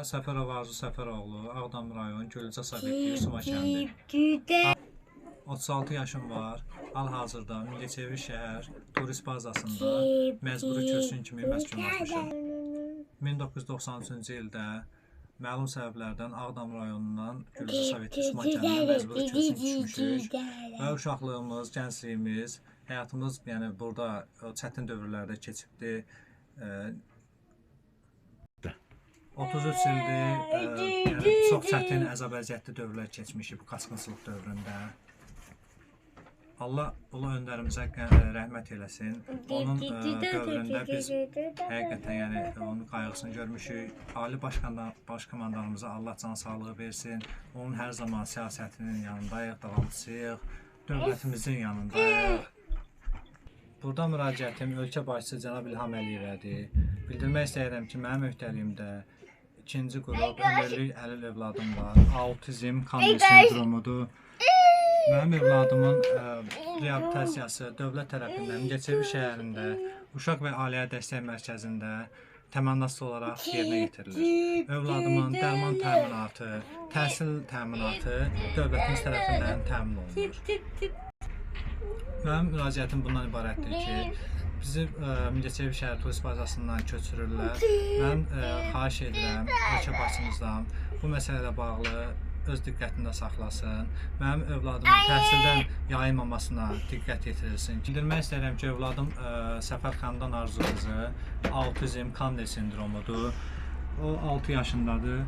Səfərov Arzu Səfəroğlu, Ağdam rayon Gölcə Sabitli Suma kəndi. 36 yaşım var. Hal-hazırda Mingəçevir şəhər turist bazasında məcburi köçkün kimi məskunlaşmışam. 1993-cü ildə məlum səbəblərdən Ağdam rayonundan Gölcə Sabitli Suma kəndinə məcburi köçkün düşmüşük və uşaqlığımız, gəncliyimiz, həyatımız burada çətin dövrlərdə keçibdi. 33 ildir çox çətin, əzab-əziyyətli dövrlər keçmişik bu qaçqınçılıq dövründə. Allah ulu öndərimizə rəhmət eləsin. Onun dövründə biz həqiqətən onun qayğısını görmüşük. Ali baş komandanımıza Allah can sağlığı versin. Onun hər zaman siyasətinin yanındayıq, davamçıyıq, dövlətimizin yanındayıq. Burada müraciətim ölkə başçısı cənab İlham Əliyevədir. Bildirmək istəyirəm ki, mənim öhdəliyimdə ikinci qrup ömürlük əlil övladım var. Autizm kandil sindromudur. Mənim övladımın reabilitasiyası dövlət tərəfindən Mingəçevir şəhərində Uşaq və Ailə Dəstək Mərkəzində təmənnasız olaraq yerinə yetirilir. Övladımın dərman təminatı, təhsil təminatı dövlətimiz tərəfindən təmin olunur. Mənim müraciətim bundan ibarətdir ki, bizi Mingəçevir şəhər turist bazasından köçürürlər. Mən xahiş edirəm ölkə başçımızdan bu məsələlə bağlı öz diqqətində saxlasın. Mənim övladımın təhsildən yayınmamasına diqqət yetirilsin. Bildirmək istəyirəm ki, övladım Səfər Xandan Arzu qızı autizm kandil sindromudur. O 6 yaşındadır.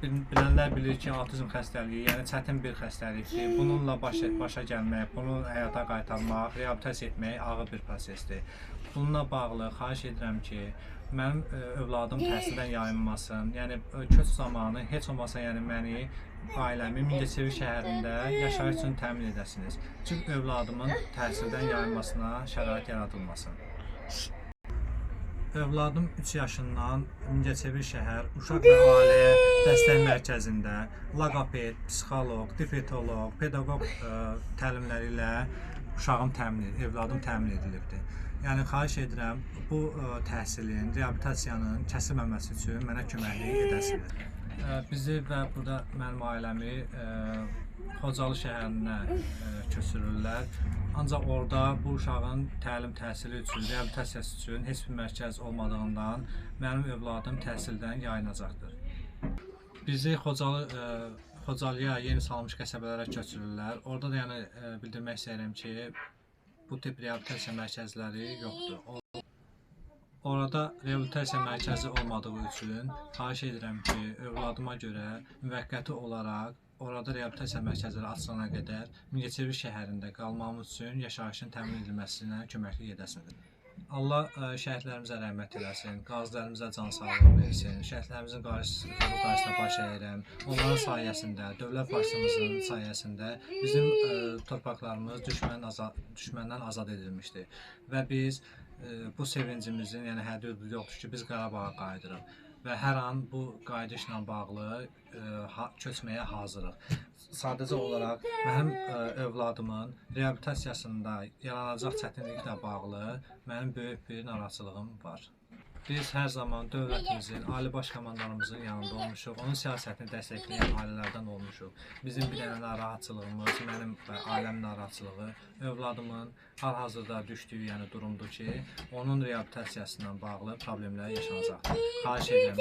Bilənlər bilir ki, autizm xəstəliyi, çətin bir xəstəlikdir. Bununla başa gəlmək, bunu həyata qaytarmaq, reabilitasiya etmək ağır bir prosesdir. Bununla bağlı xahiş edirəm ki, mənim övladım təhsildən yayınmasın. Köç zamanı heç olmasa məni, ailəmi Mingəçevir şəhərində yaşayış üçün təmin edəsiniz. Çünki övladımın təhsildən yayınmasına şərait yaradılmasın. Övladım 3 yaşından Mingəçevir şəhər Uşaq və Ailə Dəstək Mərkəzində loqoped, psixoloq, dietoloq, pedaqoq təlimləri ilə övladım təmin edilibdir. Xahiş edirəm bu təhsilin, reabilitasiyanın kəsilməməsi üçün mənə köməklik edəsiniz. Bizi və burada mənim ailəmi Xocalı şəhərinə köçürürlər. Ancaq orada bu uşağın təlim təhsili üçün, reabilitasiyası üçün heç bir mərkəz olmadığından mənim övladım təhsildən yayınacaqdır. Bizi Xocalıya yeni salınmış qəsəbələrə köçürürlər. Orada da bildirmək istəyirəm ki, bu tip reabilitasiya mərkəzləri yoxdur. Orada reabilitasiya mərkəzi olmadığı üçün xahiş edirəm ki, övladıma görə müvəqqəti olaraq orada reabilitasiya mərkəzləri açılana qədər Mingəçevir şəhərində qalmamız üçün yaşayışın təmin edilməsinə köməklik edəsiniz. Allah şəhidlərimizə rəhmət eləsin, qazilərimizə can sağlığı versin, şəhidlərimizin qarşısında baş əyirəm. Onların sayəsində, dövlət başçımızın sayəsində bizim torpaqlarımız düşməndən azad edilmişdir. Və biz bu sevincimizin həddi yoxdur ki, biz Qarabağa qayıdırıq. Və hər an bu qayıdışla bağlı köçməyə hazırıq. Sadəcə olaraq mənim övladımın reabilitasiyasında yaranacaq çətinliklə bağlı mənim böyük bir narahatçılığım var. Biz hər zaman dövlətimizin, ali baş komandanımızın yanında olmuşuq, onun siyasətini dəstəkləyən ailələrdən olmuşuq. Bizim bir dənə narahatçılığımız, mənim və ailəmin narahatçılığı övladımın hal-hazırda düşdüyü durumdur ki, onun reabilitasiyasına bağlı problemlər yaşanacaqdır. Xahiş edirəm.